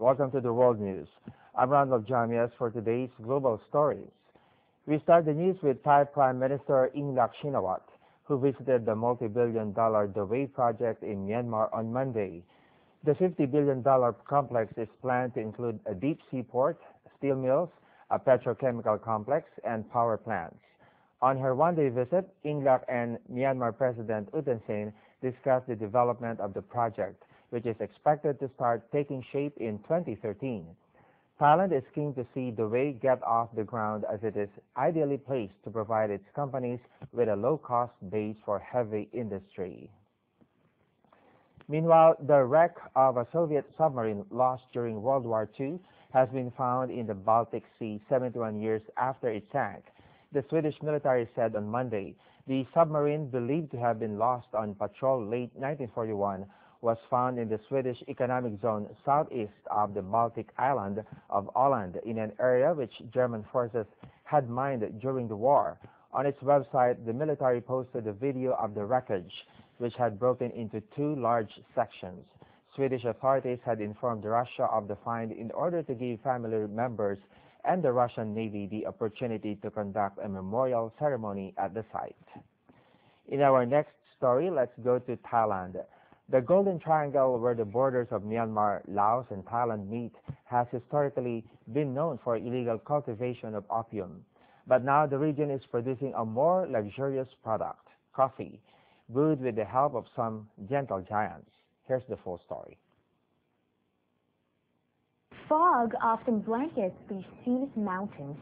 Welcome to the World News. I'm Randolf Jamias for today's global stories. We start the news with Thai Prime Minister Yingluck Shinawatra, who visited the multi-billion-dollar Dec-18-12 project in Myanmar on Monday. The $50 billion complex is planned to include a deep-sea port, steel mills, a petrochemical complex, and power plants. On her one-day visit, Yingluck and Myanmar President U Thein Sein discussed the development of the project, which is expected to start taking shape in 2013. Thailand is keen to see Dec-18-12 get off the ground as it is ideally placed to provide its companies with a low-cost base for heavy industry. Meanwhile, the wreck of a Soviet submarine lost during World War II has been found in the Baltic Sea 71 years after it sank. The Swedish military said on Monday the submarine, believed to have been lost on patrol late 1941, was found in the Swedish economic zone southeast of the Baltic island of Åland in an area which German forces had mined during the war. On its website, the military posted a video of the wreckage, which had broken into two large sections. Swedish authorities had informed Russia of the find in order to give family members and the Russian Navy the opportunity to conduct a memorial ceremony at the site. In our next story, let's go to Thailand. The Golden Triangle, where the borders of Myanmar, Laos, and Thailand meet, has historically been known for illegal cultivation of opium. But now the region is producing a more luxurious product, coffee, brewed with the help of some gentle giants. Here's the full story. Fog often blankets these scenic mountains.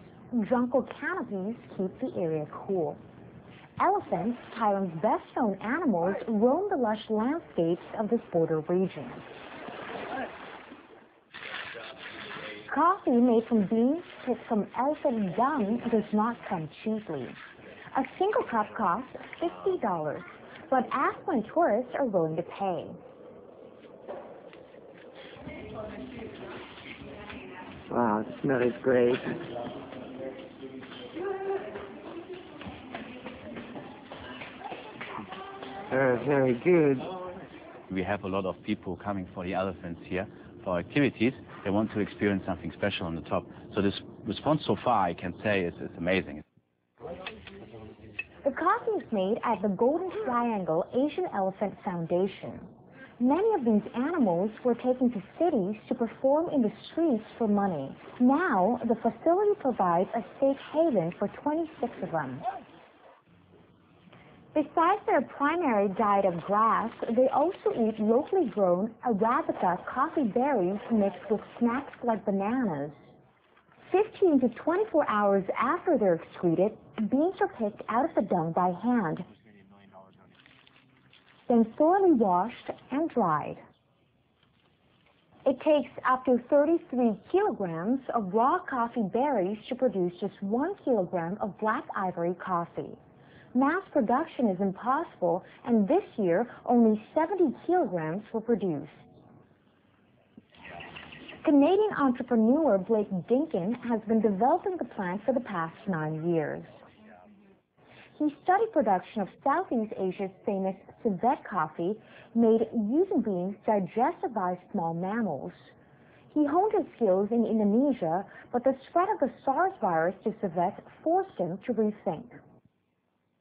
Jungle canopies keep the area cool. Elephants, Thailand's best-known animals, roam the lush landscapes of this border region. Coffee made from beans picked from elephant dung does not come cheaply. A single cup costs $50, but affluent tourists are willing to pay. Wow, the smell is great. Very good. We have a lot of people coming for the elephants here for activities. They want to experience something special on the top. So this response so far, I can say, is amazing. The coffee is made at the Golden Triangle Asian Elephant Foundation. Many of these animals were taken to cities to perform in the streets for money. Now, the facility provides a safe haven for 26 of them. Besides their primary diet of grass, they also eat locally grown Arabica coffee berries mixed with snacks like bananas. 15 to 24 hours after they're excreted, beans are picked out of the dung by hand, then thoroughly washed and dried. It takes up to 33 kilograms of raw coffee berries to produce just 1 kilogram of black ivory coffee. Mass production is impossible, and this year only 70 kilograms were produced. Canadian entrepreneur Blake Dinkin has been developing the plant for the past 9 years. He studied production of Southeast Asia's famous civet coffee made using beans digested by small mammals. He honed his skills in Indonesia, but the spread of the SARS virus to civet forced him to rethink.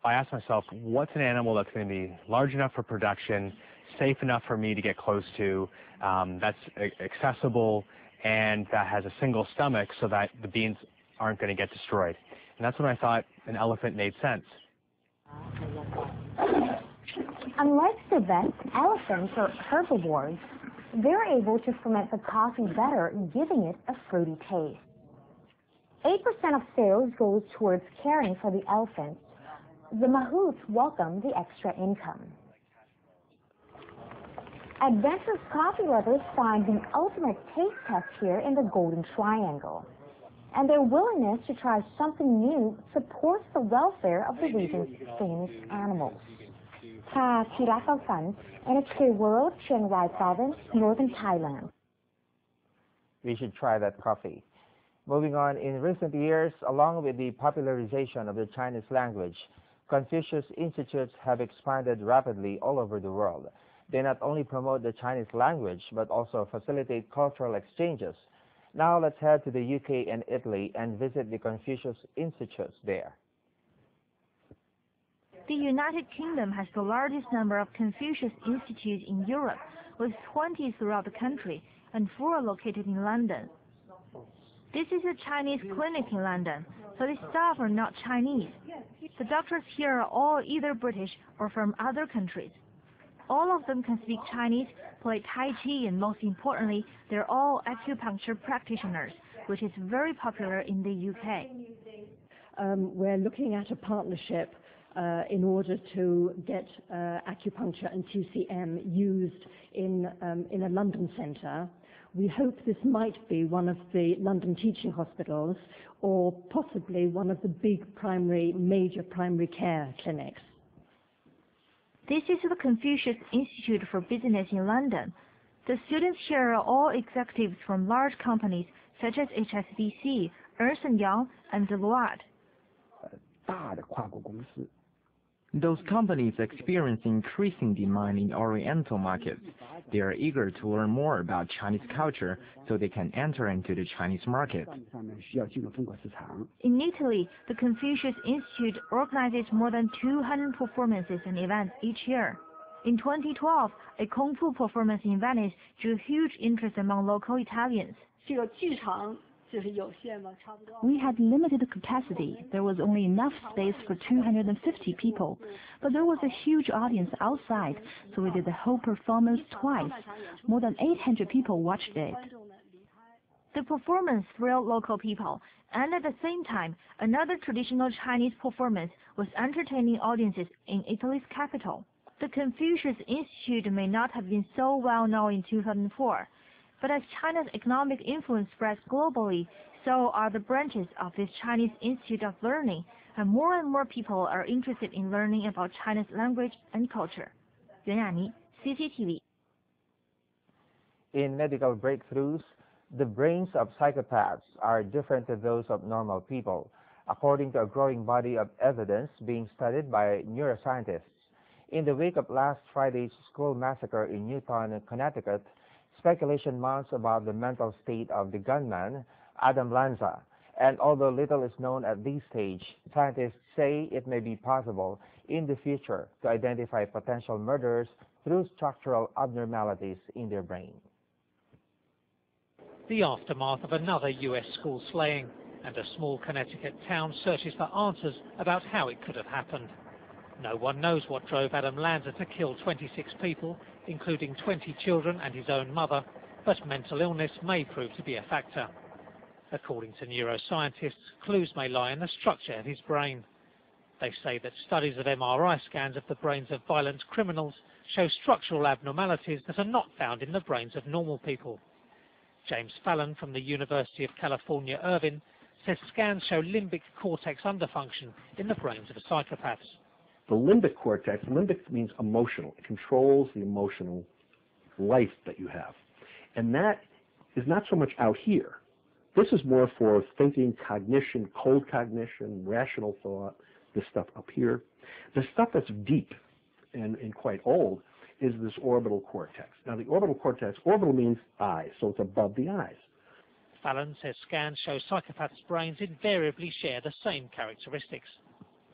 I asked myself, what's an animal that's going to be large enough for production, safe enough for me to get close to, that's accessible, and that has a single stomach so that the beans aren't going to get destroyed. And that's when I thought an elephant made sense. Unlike civets, elephants are herbivores. They're able to ferment the coffee better, giving it a fruity taste. 8% of sales goes towards caring for the elephants. The mahouts welcome the extra income. Adventurous coffee lovers find the ultimate taste test here in the Golden Triangle. And their willingness to try something new supports the welfare of the region's famous animals. Tha Thiraphaphan, NHK World, Chiang Rai Province, Northern Thailand. We should try that coffee. Moving on, in recent years, along with the popularization of the Chinese language, Confucius Institutes have expanded rapidly all over the world. They not only promote the Chinese language, but also facilitate cultural exchanges. Now let's head to the UK and Italy and visit the Confucius Institutes there. The United Kingdom has the largest number of Confucius Institutes in Europe, with 20 throughout the country and 4 located in London. This is a Chinese clinic in London, so the staff are not Chinese. The doctors here are all either British or from other countries. All of them can speak Chinese, play Tai Chi, and most importantly, they're all acupuncture practitioners, which is very popular in the UK. We're looking at a partnership in order to get acupuncture and TCM used in a London centre. We hope this might be one of the London teaching hospitals or possibly one of the big major primary care clinics. This is the Confucius Institute for Business in London. The students here are all executives from large companies such as HSBC, Ernst & Young, and Deloitte. Those companies experience increasing demand in Oriental markets. They are eager to learn more about Chinese culture so they can enter into the Chinese market. In Italy, the Confucius Institute organizes more than 200 performances and events each year. In 2012, a Kung Fu performance in Venice drew huge interest among local Italians. We had limited capacity. There was only enough space for 250 people. But there was a huge audience outside, so we did the whole performance twice. More than 800 people watched it. The performance thrilled local people, and at the same time, another traditional Chinese performance was entertaining audiences in Italy's capital. The Confucius Institute may not have been so well known in 2004. But as China's economic influence spreads globally, so are the branches of this Chinese Institute of Learning, and more people are interested in learning about China's language and culture. Yuan Yani, CCTV. In medical breakthroughs, the brains of psychopaths are different to those of normal people, according to a growing body of evidence being studied by neuroscientists. In the wake of last Friday's school massacre in Newton, Connecticut, speculation mounts about the mental state of the gunman, Adam Lanza, and although little is known at this stage, scientists say it may be possible in the future to identify potential murderers through structural abnormalities in their brain. The aftermath of another U.S. school slaying, and a small Connecticut town searches for answers about how it could have happened. No one knows what drove Adam Lanza to kill 26 people, including 20 children and his own mother, but mental illness may prove to be a factor. According to neuroscientists, clues may lie in the structure of his brain. They say that studies of MRI scans of the brains of violent criminals show structural abnormalities that are not found in the brains of normal people. James Fallon from the University of California, Irvine, says scans show limbic cortex underfunction in the brains of psychopaths. The limbic cortex, limbic means emotional. It controls the emotional life that you have. And that is not so much out here. This is more for thinking, cognition, cold cognition, rational thought, this stuff up here. The stuff that's deep and quite old is this orbital cortex. Now the orbital cortex, orbital means eyes, so it's above the eyes. Fallon says scans show psychopaths' brains invariably share the same characteristics.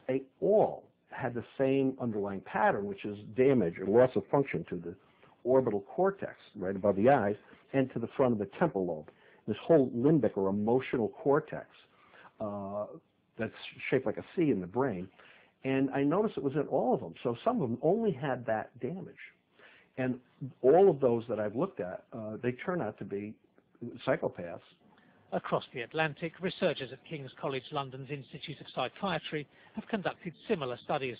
They all had the same underlying pattern, which is damage or loss of function to the orbital cortex, right above the eyes, and to the front of the temporal lobe. This whole limbic or emotional cortex that's shaped like a C in the brain. And I noticed it was in all of them. So some of them only had that damage. And all of those that I've looked at, they turn out to be psychopaths. Across the Atlantic, researchers at King's College London's Institute of Psychiatry have conducted similar studies.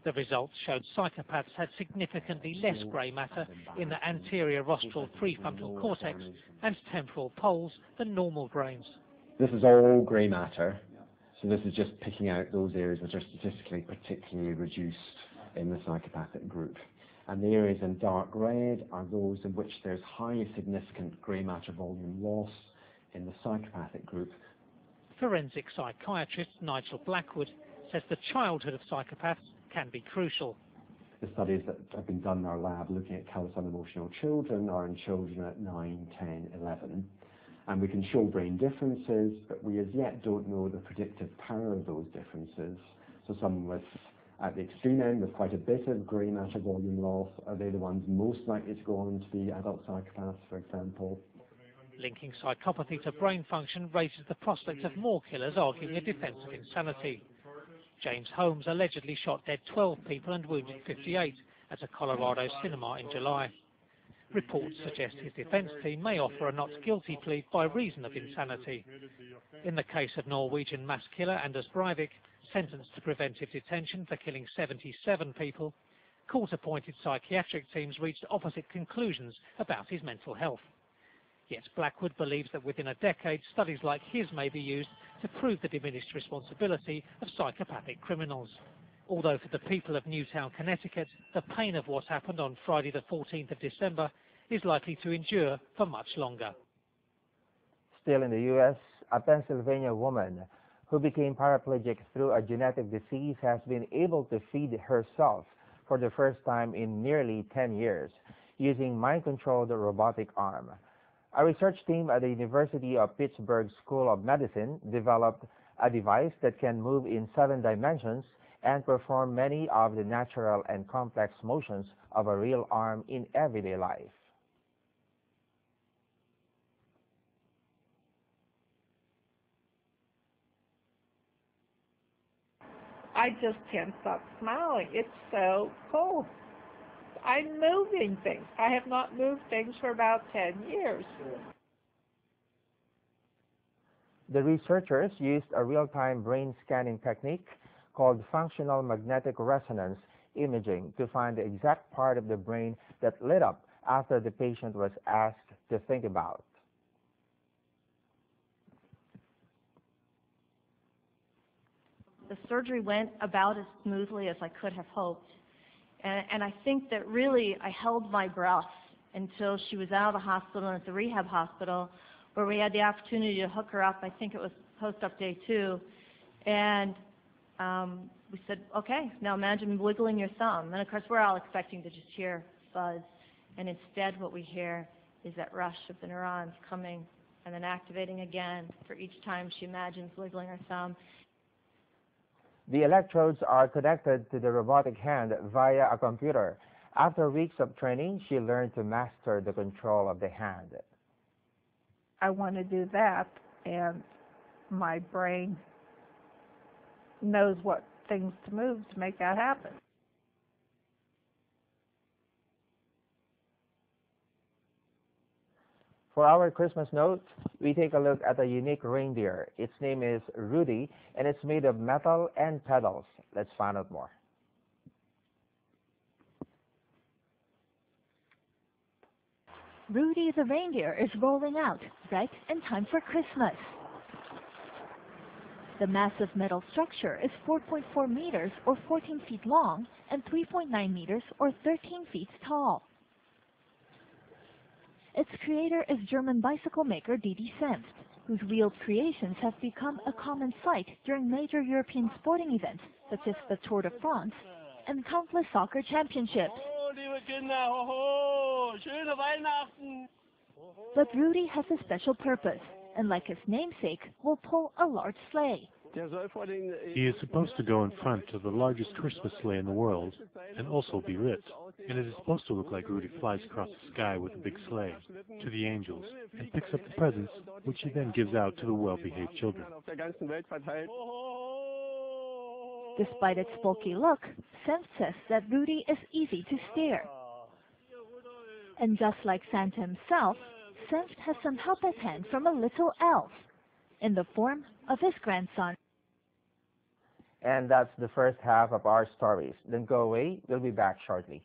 The results showed psychopaths had significantly less grey matter in the anterior rostral prefrontal cortex and temporal poles than normal brains. This is all grey matter, so this is just picking out those areas which are statistically particularly reduced in the psychopathic group. And the areas in dark red are those in which there's highly significant grey matter volume loss in the psychopathic group. Forensic psychiatrist Nigel Blackwood says the childhood of psychopaths can be crucial. The studies that have been done in our lab looking at callous unemotional children are in children at 9, 10, 11. And we can show brain differences, but we as yet don't know the predictive power of those differences. So some with, at the extreme end, with quite a bit of grey matter volume loss, are they the ones most likely to go on to be adult psychopaths, for example? Linking psychopathy to brain function raises the prospect of more killers arguing a defence of insanity. James Holmes allegedly shot dead 12 people and wounded 58 at a Colorado cinema in July. Reports suggest his defence team may offer a not guilty plea by reason of insanity. In the case of Norwegian mass killer Anders Breivik, sentenced to preventive detention for killing 77 people, court-appointed psychiatric teams reached opposite conclusions about his mental health. Yet Blackwood believes that within a decade, studies like his may be used to prove the diminished responsibility of psychopathic criminals. Although for the people of Newtown, Connecticut, the pain of what happened on Friday the 14th of December is likely to endure for much longer. Still in the U.S., a Pennsylvania woman who became paraplegic through a genetic disease has been able to feed herself for the first time in nearly 10 years using mind-controlled robotic arm. A research team at the University of Pittsburgh School of Medicine developed a device that can move in 7 dimensions and perform many of the natural and complex motions of a real arm in everyday life. I just can't stop smiling. It's so cool. I'm moving things. I have not moved things for about 10 years. The researchers used a real-time brain scanning technique called functional magnetic resonance imaging to find the exact part of the brain that lit up after the patient was asked to think about. The surgery went about as smoothly as I could have hoped. And I think that really I held my breath until she was out of the hospital and at the rehab hospital, where we had the opportunity to hook her up. I think it was post-op day 2. And we said, okay, now imagine wiggling your thumb. And of course, we're all expecting to just hear buzz. And instead, what we hear is that rush of the neurons coming and then activating again for each time she imagines wiggling her thumb. The electrodes are connected to the robotic hand via a computer. After weeks of training, she learned to master the control of the hand. I want to do that, and my brain knows what things to move to make that happen. For our Christmas note, we take a look at a unique reindeer. Its name is Rudy, and it's made of metal and pedals. Let's find out more. Rudy the reindeer is rolling out right in time for Christmas. The massive metal structure is 4.4 meters or 14 feet long and 3.9 meters or 13 feet tall. Its creator is German bicycle maker D.D. Senft, whose wheeled creations have become a common sight during major European sporting events such as the Tour de France and countless soccer championships. But Rudy has a special purpose, and like his namesake, will pull a large sleigh. He is supposed to go in front of the largest Christmas sleigh in the world and also be lit. And it is supposed to look like Rudy flies across the sky with a big sleigh to the angels and picks up the presents, which he then gives out to the well-behaved children. Despite its bulky look, Senft says that Rudy is easy to steer. And just like Santa himself, Senft has some help at hand from a little elf in the form of his grandson. And that's the first half of our stories. Don't go away. We'll be back shortly.